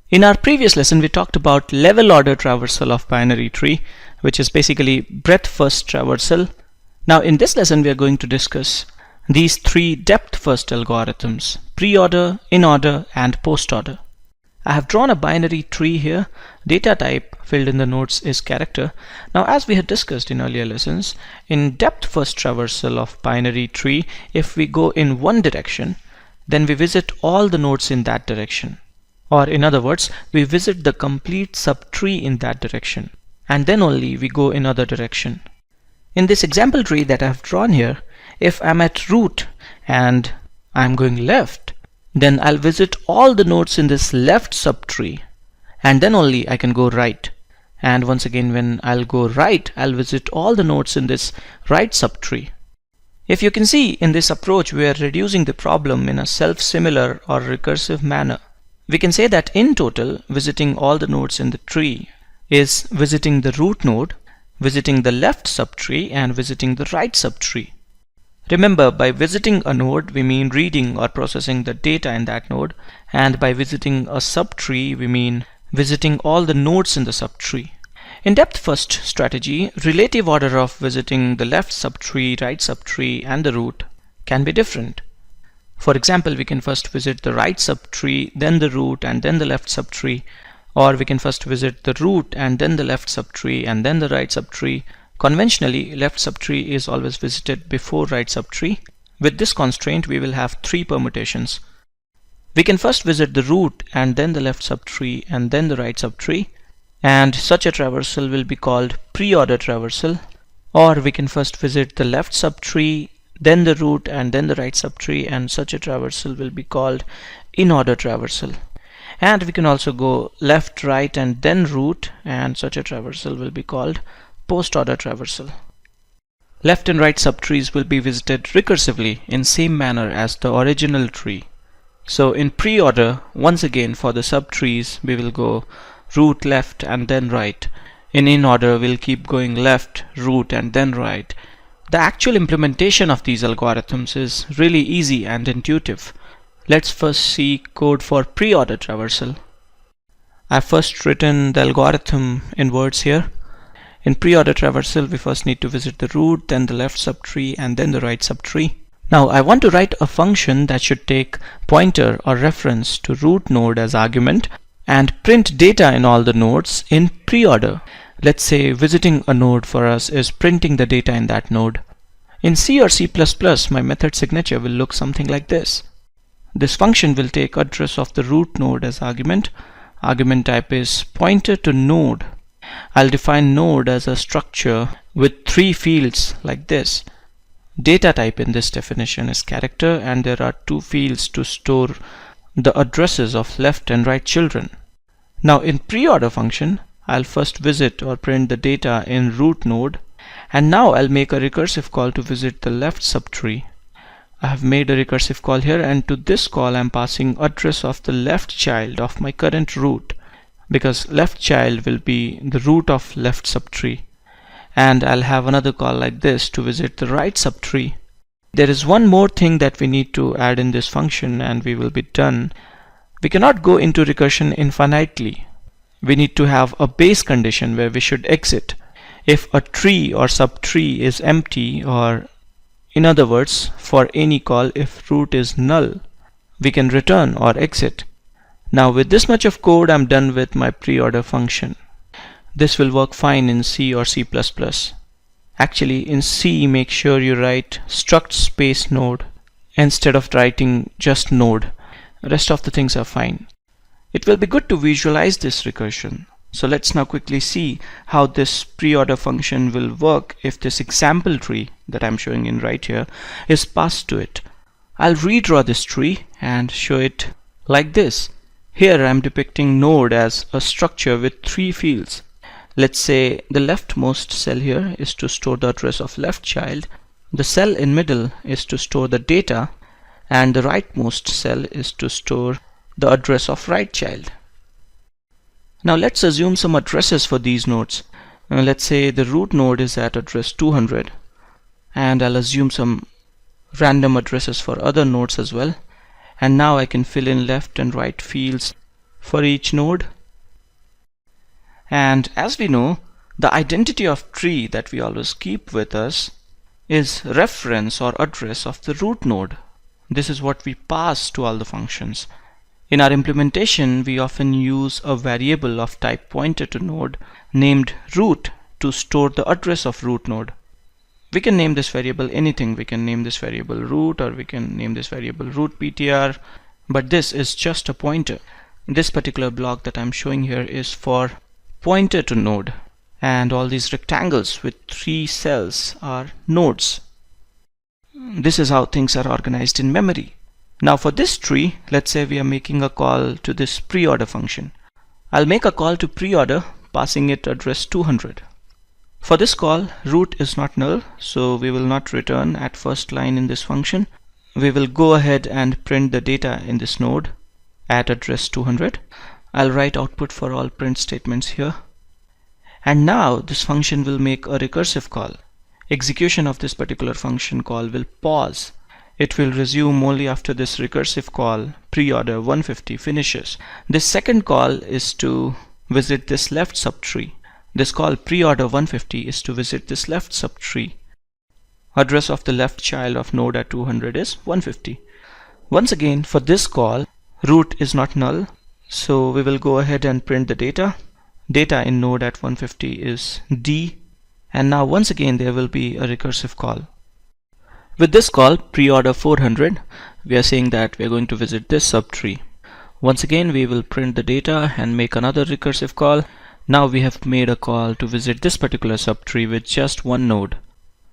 In our previous lesson, we talked about level order traversal of binary tree, which is basically breadth first traversal. Now in this lesson, we are going to discuss these three depth first algorithms: preorder, inorder, and postorder. I have drawn a binary tree here. Data type filled in the nodes is character. Now, as we had discussed in earlier lessons, in depth first traversal of binary tree, if we go in one direction, then we visit all the nodes in that direction. Or in other words, we visit the complete subtree in that direction, and then only we go in other direction. In this example tree that I have drawn here, if I'm at root and I'm going left, then I'll visit all the nodes in this left subtree, and then only I can go right. And once again, when I'll go right, I'll visit all the nodes in this right subtree. If you can see, in this approach, we are reducing the problem in a self-similar or recursive manner. We can say that in total, visiting all the nodes in the tree is visiting the root node, visiting the left subtree, and visiting the right subtree. Remember, by visiting a node, we mean reading or processing the data in that node, and by visiting a subtree, we mean visiting all the nodes in the subtree. In depth first strategy, relative order of visiting the left subtree, right subtree, and the root can be different. For example, we can first visit the right subtree, then the root, and then the left subtree. Or we can first visit the root and then the left subtree and then the right subtree. Conventionally, left subtree is always visited before right subtree. With this constraint, we will have three permutations. We can first visit the root and then the left subtree and then the right subtree, and such a traversal will be called preorder traversal. Or we can first visit the left subtree, then the root, and then the right subtree, and such a traversal will be called inorder traversal. And we can also go left, right, and then root, and such a traversal will be called postorder traversal. Left and right subtrees will be visited recursively in same manner as the original tree. So in preorder, once again for the subtrees, we will go root, left, and then right. In inorder, we'll keep going left, root, and then right. The actual implementation of these algorithms is really easy and intuitive. Let's first see code for preorder traversal. I've first written the algorithm in words here. In preorder traversal, we first need to visit the root, then the left subtree, and then the right subtree. Now I want to write a function that should take pointer or reference to root node as argument and print data in all the nodes in preorder. Let's say visiting a node for us is printing the data in that node. In C or C++, my method signature will look something like this. This function will take address of the root node as argument. Argument type is pointer to node. I'll define node as a structure with three fields like this. Data type in this definition is character, and there are two fields to store the addresses of left and right children. Now in preorder function, I'll first visit or print the data in root node, and now I'll make a recursive call to visit the left subtree. I have made a recursive call here, and to this call I'm passing address of the left child of my current root, because left child will be the root of left subtree. And I'll have another call like this to visit the right subtree. There is one more thing that we need to add in this function, and we will be done. We cannot go into recursion infinitely. We need to have a base condition where we should exit if a tree or subtree is empty, or in other words, for any call, if root is null, we can return or exit. Now with this much of code, I'm done with my preorder function. This will work fine in C or C++. Actually, in C, make sure you write struct space node instead of writing just node. The rest of the things are fine. It will be good to visualize this recursion. So let's now quickly see how this preorder function will work if this example tree that I'm showing in right here is passed to it. I'll redraw this tree and show it like this. Here I'm depicting node as a structure with three fields. Let's say the leftmost cell here is to store the address of left child, the cell in middle is to store the data, and the rightmost cell is to store the address of right child. Now let's assume some addresses for these nodes. Let's say the root node is at address 200, and I'll assume some random addresses for other nodes as well. And now I can fill in left and right fields for each node. And as we know, the identity of tree that we always keep with us is reference or address of the root node. This is what we pass to all the functions. In our implementation, we often use a variable of type pointer to node named root to store the address of root node. We can name this variable anything. We can name this variable root, or we can name this variable root ptr, but this is just a pointer. This particular block that I'm showing here is for pointer to node, and all these rectangles with 3 cells are nodes. This is how things are organized in memory. Now for this tree, let's say we are making a call to this preorder function. I'll make a call to preorder, passing it address 200. For this call, root is not null, so we will not return at first line in this function. We will go ahead and print the data in this node at address 200. I'll write output for all print statements here. And now this function will make a recursive call. Execution of this particular function call will pause. It will resume only after this recursive call preorder 150 finishes. This second call is to visit this left subtree. This call preorder 150 is to visit this left subtree. Address of the left child of node at 200 is 150. Once again, for this call, root is not null, so we will go ahead and print the data. Data in node at 150 is D, and now once again there will be a recursive call. With this call preorder 400, we are saying that we are going to visit this subtree. Once again we will print the data and make another recursive call. Now we have made a call to visit this particular subtree with just one node.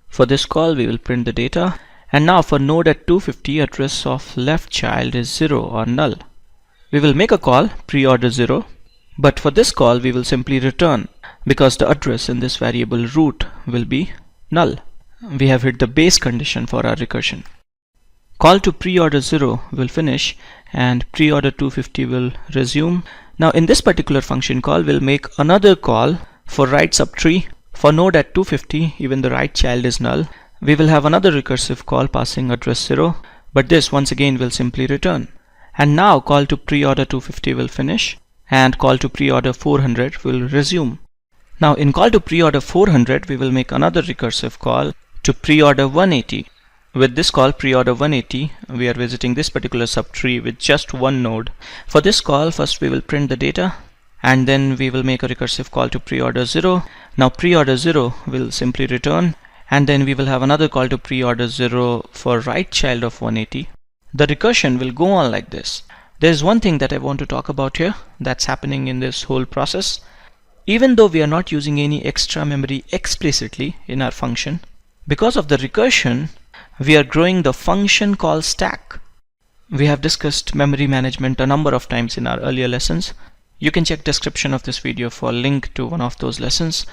For this call we will print the data, and now for node at 250, address of left child is 0 or null. We will make a call preorder 0, but for this call we will simply return because the address in this variable root will be null. We have hit the base condition for our recursion. Call to preorder 0 will finish and preorder 250 will resume. Now in this particular function call, we'll make another call for right subtree. For node at 250, even the right child is null. We will have another recursive call passing address 0, but this once again will simply return. And now call to preorder 250 will finish and call to preorder 400 will resume. Now in call to preorder 400, we will make another recursive call to preorder 180. With this call preorder 180, we are visiting this particular subtree with just one node. For this call, first we will print the data and then we will make a recursive call to preorder 0. Now preorder 0 will simply return, and then we will have another call to preorder 0 for right child of 180. The recursion will go on like this. There is one thing that I want to talk about here that's happening in this whole process. Even though we are not using any extra memory explicitly in our function, because of the recursion, we are growing the function call stack. We have discussed memory management a number of times in our earlier lessons. You can check description of this video for a link to one of those lessons.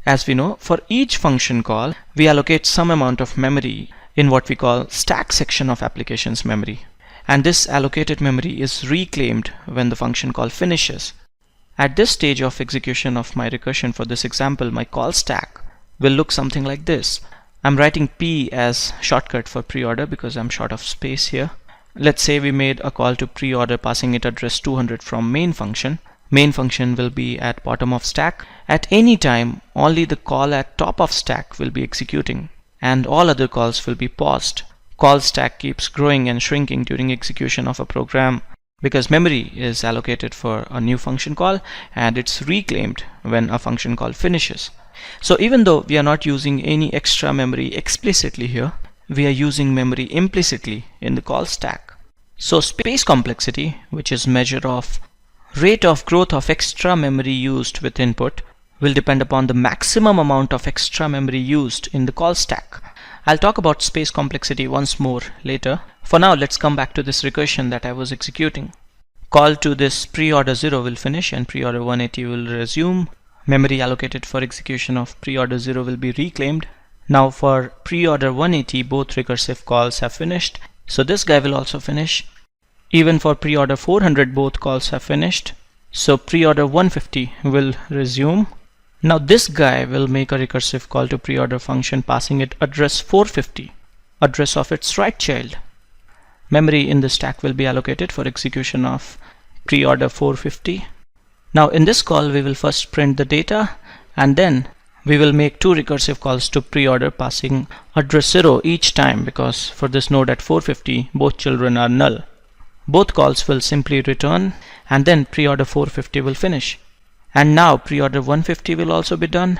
As we know, for each function call, we allocate some amount of memory in what we call stack section of application's memory. And this allocated memory is reclaimed when the function call finishes. At this stage of execution of my recursion for this example, my call stack will look something like this. I'm writing P as shortcut for preorder because I'm short of space here. Let's say we made a call to preorder passing it address 200 from main function. Main function will be at bottom of stack. At any time, only the call at top of stack will be executing and all other calls will be paused. Call stack keeps growing and shrinking during execution of a program because memory is allocated for a new function call and it's reclaimed when a function call finishes. So even though we are not using any extra memory explicitly here, we are using memory implicitly in the call stack. So space complexity, which is measure of rate of growth of extra memory used with input, will depend upon the maximum amount of extra memory used in the call stack. I'll talk about space complexity once more later. For now, let's come back to this recursion that I was executing. Call to this preorder 0 will finish and preorder 180 will resume. Memory allocated for execution of preorder 0 will be reclaimed. Now for preorder 180, both recursive calls have finished, so this guy will also finish. Even for preorder 400, both calls have finished, so preorder 150 will resume. Now this guy will make a recursive call to preorder function passing it address 450, address of its right child. Memory in the stack will be allocated for execution of preorder 450. Now in this call we will first print the data, and then we will make two recursive calls to preorder passing address 0 each time, because for this node at 450 both children are null. Both calls will simply return, and then preorder 450 will finish. And now preorder 150 will also be done.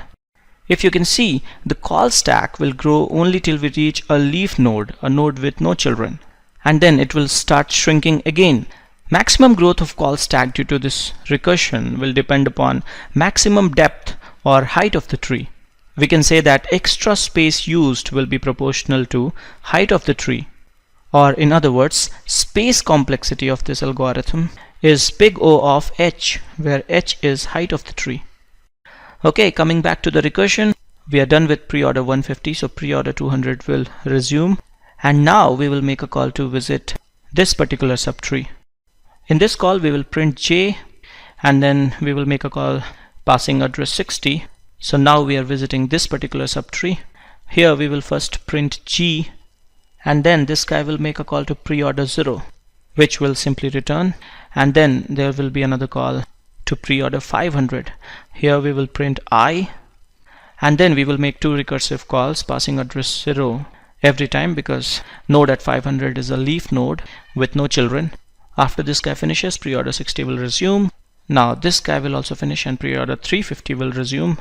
If you can see, the call stack will grow only till we reach a leaf node, a node with no children, and then it will start shrinking again. Maximum growth of call stack due to this recursion will depend upon maximum depth or height of the tree. We can say that extra space used will be proportional to height of the tree. Or in other words, space complexity of this algorithm is big O of h, where h is height of the tree. Okay, coming back to the recursion, we are done with preorder 150, so preorder 200 will resume. And now we will make a call to visit this particular subtree. In this call we will print j, and then we will make a call passing address 60. So now we are visiting this particular subtree. Here we will first print g, and then this guy will make a call to preorder 0, which will simply return, and then there will be another call to preorder 500. Here we will print I, and then we will make two recursive calls passing address 0 every time, because node at 500 is a leaf node with no children. After this guy finishes, preorder 60 will resume. Now this guy will also finish, and preorder 350 will resume.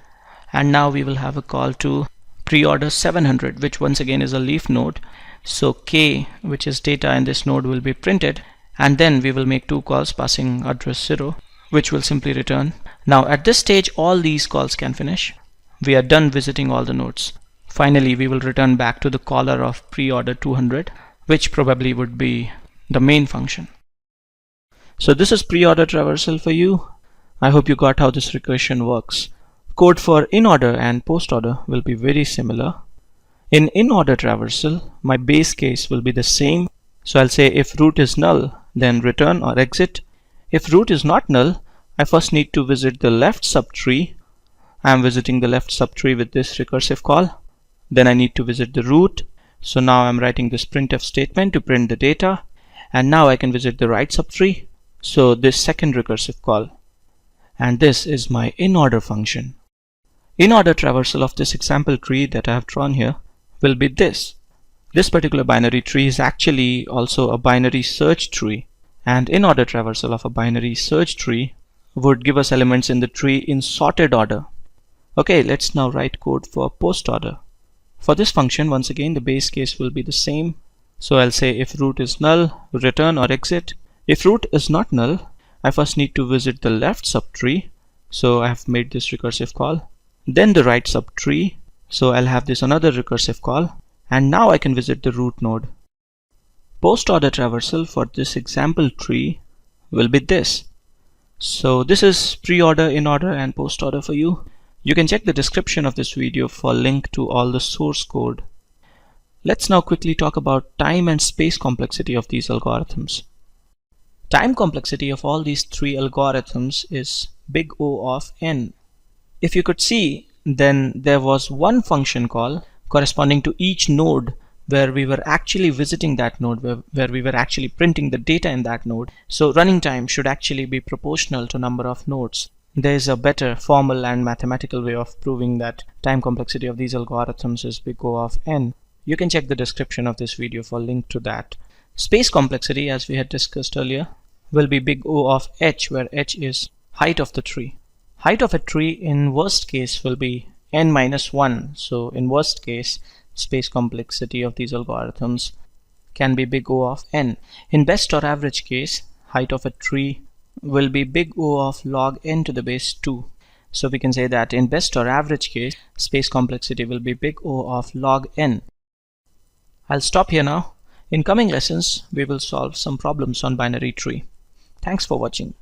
And now we will have a call to preorder 700, which once again is a leaf node. So k, which is data in this node, will be printed, and then we will make two calls passing address 0, which will simply return. Now at this stage all these calls can finish. We are done visiting all the nodes. Finally we will return back to the caller of preorder 200, which probably would be the main function. So this is preorder traversal for you. I hope you got how this recursion works. Code for inorder and postorder will be very similar. In inorder traversal, my base case will be the same. So I'll say if root is null, then return or exit. If root is not null, I first need to visit the left subtree. I am visiting the left subtree with this recursive call. Then I need to visit the root. So now I'm writing this printf statement to print the data. And now I can visit the right subtree. So this second recursive call. And this is my inorder function. Inorder traversal of this example tree that I have drawn here will be this. This particular binary tree is actually also a binary search tree. And inorder traversal of a binary search tree would give us elements in the tree in sorted order. Okay, let's now write code for postorder. For this function, once again the base case will be the same. So I'll say if root is null, return or exit. If root is not null, I first need to visit the left subtree. So I have made this recursive call. Then the right subtree. So I'll have this another recursive call. And now I can visit the root node. Postorder traversal for this example tree will be this. So this is preorder, inorder and postorder for you. You can check the description of this video for a link to all the source code. Let's now quickly talk about time and space complexity of these algorithms. Time complexity of all these three algorithms is big O of n. If you could see, then there was one function call corresponding to each node where we were actually visiting that node, where we were actually printing the data in that node. So running time should actually be proportional to number of nodes. There is a better formal and mathematical way of proving that time complexity of these algorithms is big O of n. You can check the description of this video for a link to that. Space complexity, as we had discussed earlier, will be big O of h, where h is height of the tree. Height of a tree in worst case will be n minus 1. So in worst case, space complexity of these algorithms can be big O of n. In best or average case, height of a tree will be big O of log n to the base 2. So we can say that in best or average case, space complexity will be big O of log n. I'll stop here now. In coming lessons, we will solve some problems on binary tree. Thanks for watching.